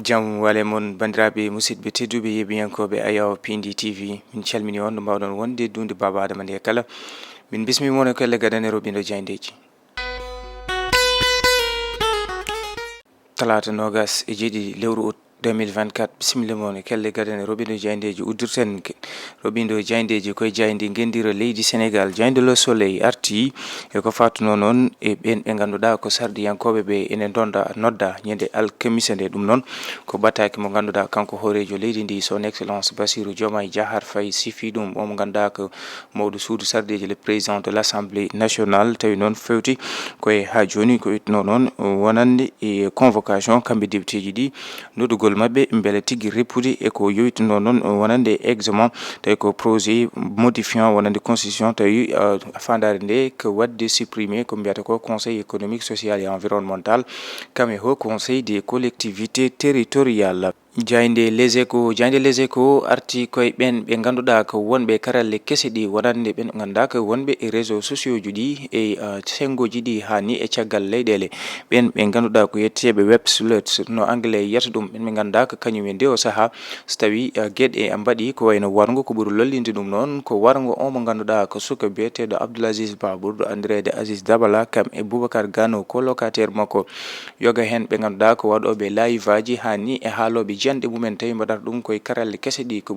Jam wale mon bandiraɓe musidɓe tedduɓe yeɓiyankoɓe Ayaw Pindi TV min calmini on no mbawɗon wonde dunde Baba Adama nde kala min bismimon kelle gadanero ɓindo jayndeji talata nogas e jeeɗiɗi lewru 2024 bisimilla mon kelle gadane robindo jayndeji uddirten robindo jayndeji koye jayndi gendira leydi Sénégal jayndi Le Soleil arti e ko fatuno non e ɓen ɓe ganduɗa ko sardiyankoɓe ɓe ene donda nodda ñande alkamisa nde ɗum noon ko battaki mo ganduɗa kanko horejo leydi ndi son excellence Bassirou Diomaye Diakhar Faye sifi ɗum omo ganduɗa ko mawɗo suudu sardeji le président de l'Assemblée nationale tawi noon fewti koye ha joni ko witno noon wonande e convocation kamɓe député ji ɗi nodugol mabbe mbele tigi repudi e ko yoytino non wonande examen tawi ko projet modifiant wonande constitution tawi fandare nde ko wadde supprimer ko mbiyata ko conseil économique social et environnemental kame ho conseil des collectivités territoriales jayde les échos arti koye ɓen ɓe ganduɗa ko wonɓe karalle kese ɗi wonande ɓen ganduɗa ko wonɓe e réseaux sociaux ji ɗi e sengoji ɗi hani e caggal leyɗele ɓen ɓe ganduɗa ko yetteɓe web sluts no anglais yetta ɗum ɓen ɓe ganduɗa ko kañum e nde o saaha so tawi gueɗe e mbaɗi ko wayno wargo ko ɓuuri lollinde ɗum noon ko wargo o mo ganduɗa ko suka biyeteɗo Abdoulaziz Ba ɓurɗo andirede Aziz Dabala kam e Boubacar Gano colocataire makko yoga hen ɓe ganduɗa ko waɗoɓe live aji hani e haaloɓe jande mumen tawi mbaɗata ɗum koye karalle kese ɗi ko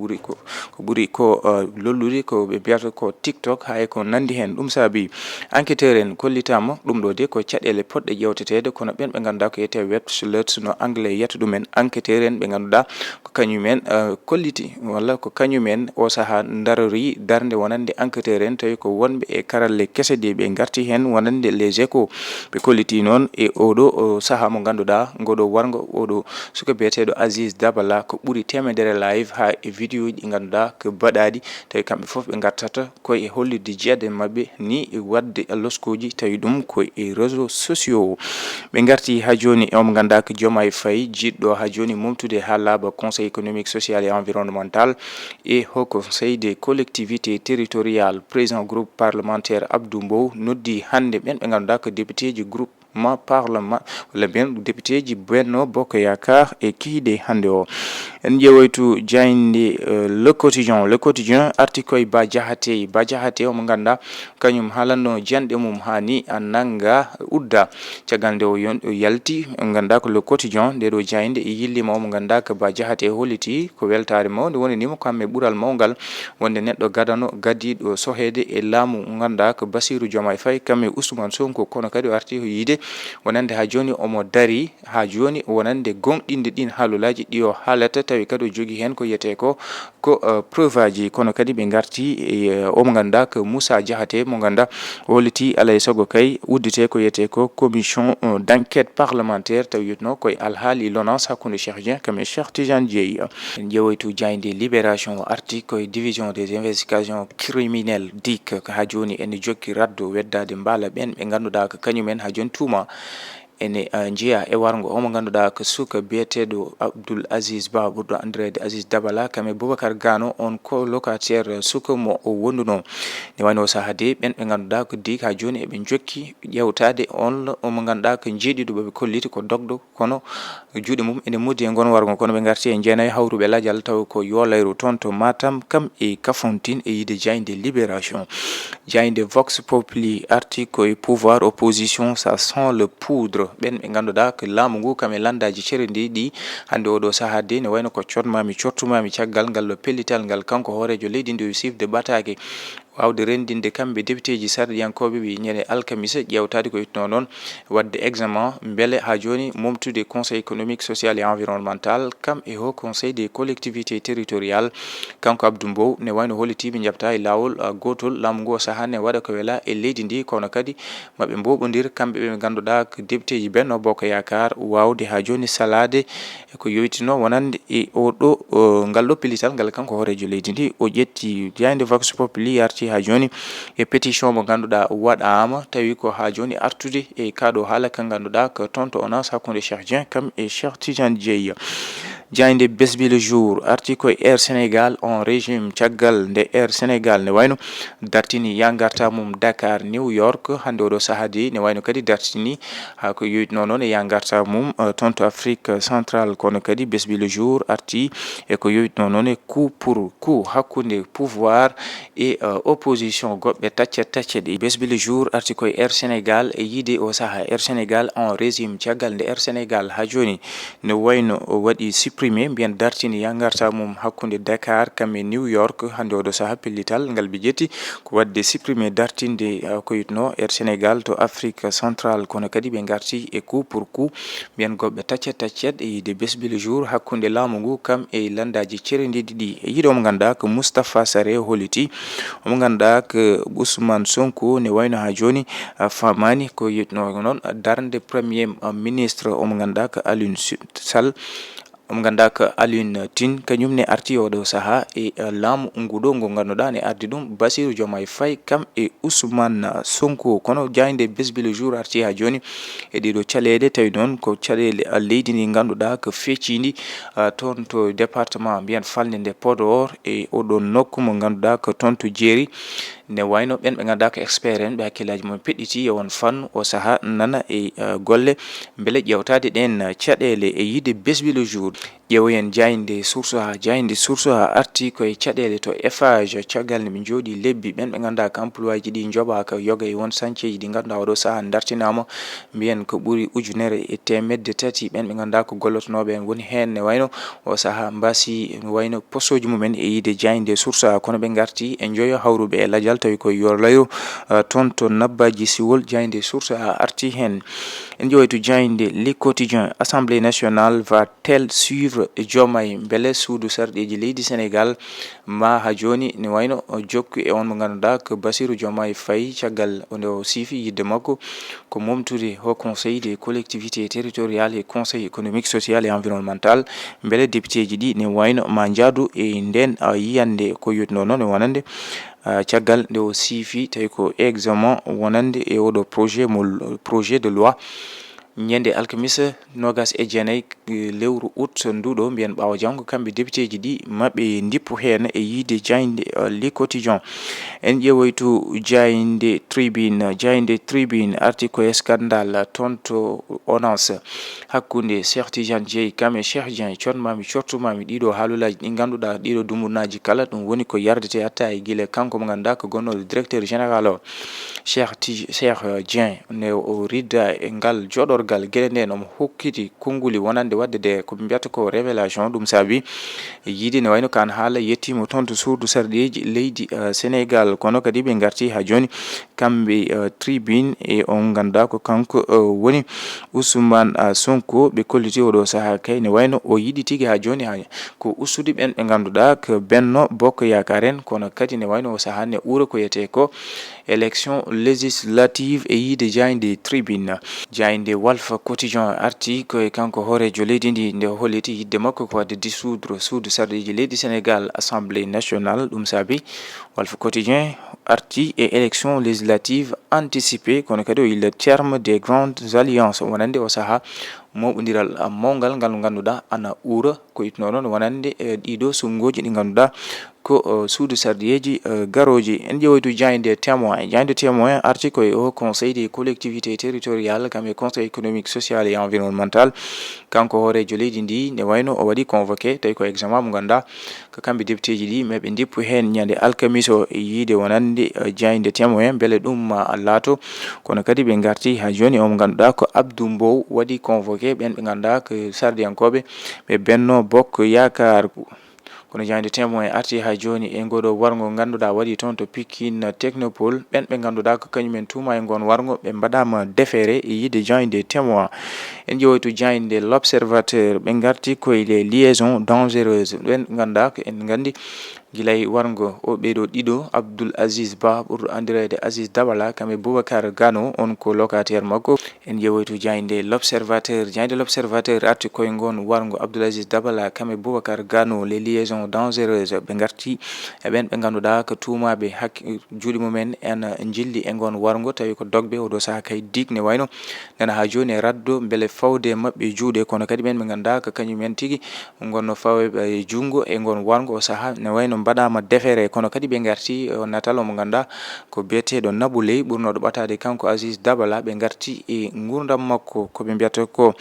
ɓuuri ko lollude ko ɓe mbiyata ko TikTok hay ko nandi hen ɗum saabi enquêteur en kollitama ɗum ɗo de ko caɗele poɗɗe ƴewtetede kono ɓen ɓe ganduɗa ko yette web sluts no anglais yetta ɗumen enquêteur en ɓe ganduɗa ko kañumen kolliti walla ko kañumen o saaha darori darde wonande enquêteur en tawi ko wonɓe e karalle kese ɗi ɓe garti hen wonande les échos ɓe kolliti noon e oɗo saaha mo ganduɗa ngoɗo wargo oɗo suka biyeteɗo Aziz Dabala ko ɓuuri temedere live ha e vidéo ji ɗi ganduɗa ko baɗaɗi tawi kamɓe foof ɓe gartata koye hollirde jeeɗe mabɓe ni wadde loskoji tawi ɗum koye réseaux sociaux ɓe garti ha joni e omo ganduɗa ko Diomaye Faye jiɗɗo ha joni momtude ha laaɓa conseil économique social et environnemental et haut conseil des collectivités territoriales président groupe parlementaire Abdou Mbow noddi hande ɓen ɓe ganduɗa ko député ji groupe ma parlement walla bien député ji Benno Bokk Yakaar e kiide hande o en ƴeewoytu jayndi le quotidien arti koye Bah Diakhaté omo ganduɗa kañum haalanno janɗe mum hani nanga udda caggal nde o yalti ganduɗa ko le quotidien nde ɗo jayndi e yillima omo ganduɗa ko Bah Diakhaté holliti ko weltare mawde wonanimo kamme ɓuural mawgal wonde neɗɗo gadiɗo sohede e laamu ganduɗa ko Bassirou Diomaye Faye kamme Ousmane Sonko kono kadi o arti yiide wonande ha joni omo dari ha joni wonande gonɗinde ɗin haalulaji ɗi o haalata tawi kadi o jogui hen ko yiyete ko preuve aji kono kadi ɓe garti omo ganduɗa ko Moussa Diakhaté mo ganduɗa holliti alay saago kay uddite ko yiyete ko commission d' enquête parlementaire tawi yitno koye alhaali LONASE hakkude Cheikh Dieng comme Cheikh Tidiane Dièye en ƴeewoytu jayndi libération arti koye division des investigations criminelles DIC ha joni ene jokki raddo weddade mbaala ɓen ɓe ganduɗa ko kañumen ha joni tuuma ene jeeya e wargo omo ganduɗa ko suka biyeteɗo Abdoul Aziz Ba ɓurɗo andirede Aziz Dabala kame Boubacar Gano on colocataire suka mo o wonduno ne wayno saaha de ɓen ɓe ganduɗa ko DIC ha joni eɓe jokki ƴewtade on omo ganduɗa ko jeeɗiɗo ɓe kolliti ko dogdo kono juuɗe mum ene moddi e gon wargo kono ɓe garti e jeenayi hawruɓe ladial taw ko Yolayro toon to Matam kam e Kafountine e yiide jayde libération jayde Vox Populi arti koye pouvoir opposition ça sent le poudre ɓen ɓe ganduɗa ko laamu ngu kam e landaji cerendi ɗi hande oɗo saaha de ne wayno ko cottumami caggal ngal pellital ngal kanko horejo leydi ndi sifde batake wawde rendinde kamɓe député ji sardiyankoɓe ɓe ñande alkamisa ƴewtade ko yitno noon wadde examen beele ha joni momtude conseil économique social et environnemental kam e haut conseil des collectivités territoriales kanko Abdou Mbow ne wayno hollitiɓe jabta e lawol gotol laamu ngu o saaha ne waɗa ko weela e leydi ndi kono kadi maɓe mboɓodir kamɓe ɓe ganduɗa ko député ji Benno Bokk Yakaar wawde ha joni salade ko yoytino wonande e oɗo ngal ɗo pellital ngal kanko horejo leydi ndi o ƴetti jayde Vox Populi arti ha joni e pétition mo ganduɗa waɗama tawi ko ha joni artude e kaɗo haala ka ganduɗa ko tonto ONAS hakkude Cheikh Dieng kam e Cheikh Tidiane Dièye jayde besbi le jour arti koye Air Sénégal en régime caggal nde Air Sénégal ne wayno dartini yangarta mum Dakar New York hande oɗo sahadi ne wayno kadi dartini ha ko yoyitno noon e yangarta mum tonto Afrique centrale kono kadi besbi le jour arti e ko yoyitno noon e coup pour coup hakkunde pouvoir et opposition goɓɓe tacce ɗi besbi le jour arti koye Air Sénégal e yide o saha Air Sénégal en régime caggal nde Air Sénégal ha joni ne wayno o waɗi supprimé mbiyen dartini yangarta mum hakkunde Dakar kamɓe New York hande oɗo saha pellital ngal ɓe ƴetti ko wadde supprimé dartinde ko yitno Air Sénégal to Afrique centrale kono kadi ɓe garti e coup pour coup mbiyen goɓɓe taccet e yide besbi le jour hakkunde laamu ngu kam e landaji cerendiɗi ɗi e yiɗo mo ganduɗa ko Moustapha Sarré holliti omo ganduɗa ko Ousmane Sonko ne wayno ha joni famani ko yitno noon darde premier ministre omo ganduɗa ko Aliou Sall omo ganduɗa ko Alioune Tine kañumne arti oɗo saha e laamu nguɗo ngo ganduɗa ne ardi ɗum Bassirou Diomaye Faye kam e Ousmane Sonko kono jayde besbi le jour arti ha joni e ɗiɗo caɗele tawi noon ko caɗele leydi ndi ganduɗa ko feccidi toon to département mbiyen falde nde Podor e oɗo nokku mo ganduɗa ko toon to jeeri ne wayno ɓen ɓe ganduɗa ko expert en ɓe hakkillaji mum peɗɗiti e won fannu o saha nana e golle beele ƴewtade ɗen caɗele e yide besbi le jour ƴeewoyen jayde source ha arti koye caɗele to Eiffage caggal nde ɓe jooɗi lebbi ɓen ɓe ganduɗa ko employé ji ɗi jooɓa ko yoga e won chantier ji ɗi ganduɗa oɗo saha dartinama mbiyen ko ɓuuri ujunere e temedde tati ɓen ɓe ganduɗa ko gollotonoɓe en woni hen ne wayno o saha mbasi ne wayno postoji mumen e yide jayde source ha kono ɓe garti e joyo hawruɓe e ladial tawi koye yorlayro toon to nabbaji siwol jayde source ha arti hen en ƴeewoy to jayde le quotidien assemblée nationale va-t-elle suivre Diomaye beele suudu sarɗiji leydi Sénégal ma ha joni ne wayno jokku e on mo ganduɗa ko Bassirou Diomaye Faye caggal nde o siifi yidde makko ko momtude au conseil des collectivités territoriales et conseil économique social et environnemental beele député ji ɗi ne wayno ma jaadu e nden yiyande ko yitno noon e wonande caggal nde o siifi tawi ko examen wonande e oɗo projet de loi ñande alkamisa nogas e jeenayyi lewru août nduɗo mbiyen ɓawo janggo kamɓe député ji ɗi maɓe dippu hen e yide jayde le quotidien en ƴeewoy to jayde tribune arti koye scandale toon to ONAS hakkunde Cheikh Tidiane Dièye kam e Cheikh Dieng cotmami cottumami ɗiɗo haalulaji ɗi ganduɗa ɗiɗo dumurnaji kala ɗum woni ko yardete hatta e guila kanko mo ganduɗa ko gonnoɗo directeur général o Cheikh Dieng ne o ridda e ngal joɗorgal gueɗe nden omo hokkiti konnguli wonande wadde de ko mbiyata ko révélation ɗum saabi yiide ne wayno kan haala yettima toon to suudu sarɗeji leydi Sénégal kono kadi ɓe garti ha joni kamɓe tribune e on ganduɗa ko kanko woni Ousmane Sonko ɓe kolliti oɗo saaha kay ne wayno o yiɗi tigui ha joni ko ustude ɓen ɓe ganduɗa ko Benno Bokk Yaakaar en kono kadi ne wayno o saaha ne ɓuura ko yete ko élection législative e yide jayde tribune jayde Walf Quotidien arti koye kanko hoorejo leydi ndi nde holliti yidde makko ko wadde dissoudre suudu sarɗiji leydi Sénégal assemblée nationale ɗum saabi Walf Quotidien arti e élection législative anticipée kono kadi o yilla terme des grandes alliances wonande o saaha moɓodiral mawgal ngal ganduɗa ana ɓuura ko yitno noon wonande ɗiɗo sonngoji ɗi ganduɗa ko suudu sarɗiyeji garoji en ƴeewoy to jayde témoin arti koye au conseil des collectivités territoriales kam e conseil économique social et environnemental kanko hoorejo leydi ndi ne wayno o waɗi convoqué tawi ko examen mo ganduɗa ko kamɓe député ji ɗi maɓe dippu hen ñande alkamisa o e yiide wonande jayde témoin beele ɗum laato kono kadi ɓe garti ha joni omo ganduɗa ko Abdou Mbow waɗi convoqué ɓen ɓe ganduɗa ko sardiyankoɓe ɓe Benno Bokk Yaakaar kono jayde témoin arti ha joni e ngoɗo wargo ganduɗa waɗi toon to Pikine Technopole ɓen ɓe ganduɗa ko kañumen tuma e gon wargo ɓe mbaɗama déféré e yide jayde témoin en ƴeewoy to jayde l'observateur ɓe garti koye les liaisons dangereuses ɓen ganduɗa ko en gandi gilay wargo o ɓeɗo ɗiɗo Abdoul Aziz Ba ɓurɗo andirede Aziz Dabala kamɓe Boubacar Gano on ko locataire makko. En ƴeewoyto jayde l'observateur arti koye ngon wargo Abdoul Aziz Dabala kamɓe Boubacar Gano les liaisons dangereuses ɓe garti e ɓen ɓe ganduɗa ko tumaɓe juuɗe mumen en jilli e ngon wargo tawi ko dogɓe oɗo saaha kay dig ne wayno nana ha joni e raddo beele fawde mabɓe juuɗe kono kadi ɓen ɓe ganduɗa ko kañumen tigui gonno faweɓe jungo e ngon wargo o saaha ne wayno mbaɗama defere kono kadi ɓe garti o natal omo ganduɗa ko biyeteɗo Nabou Leye ɓurnoɗo ɓatade kanko Aziz Dabala ɓe garti e gurdam makko koɓe mbiyata ko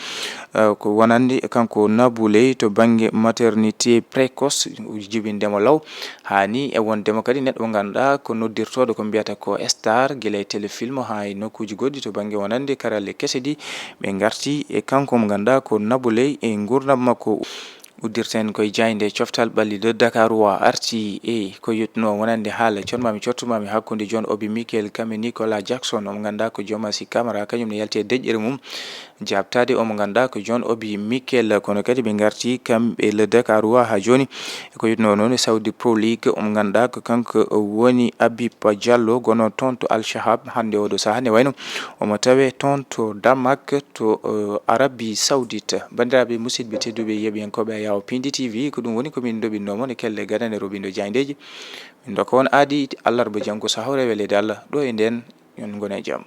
wonande kanko Nabou Leye to banggue maternité précoce jibindemo law hani e wondemo kadi neɗɗo mo ganduɗa ko noddirtoɗo ko mbiyata ko star guila e téléfilm ha e nokkuji goɗɗi to banggue wonande karalle kesse ɗi ɓe garti e kanko mo ganduɗa ko Nabou Leye e gurdam makko uddirten koye jayde coftal ɓalli de Dakar wa arti e ko yettuno wonande haala conmami cottumami hakkude John Obi Mikel kamɓe Nicolas Jackson omo ganduɗa ko Diomaye Camara kañum ne yalti e deƴƴere mum jabtade omo ganduɗa ko John Obi Mikel kono kadi ɓe garti kamɓe le Dakar wa ha joni ko yettuno noon Saudi Pro League omo ganduɗa ko kanko woni Habib Diallo gono toon to Al Shahab hande oɗo saaha ne wayno omo tawe toon to Damak to Arabie Saoudite. Bandiraɓe musidɓe tedduɓe yeɓiyankoɓe a yaw Pindi TV ko ɗum woni komin doɓinnomo e kelle gadane Robindo Diayndeji min dokka on aadi allarba janggo sahawre welede Allah ɗo e nden yon gone jaam.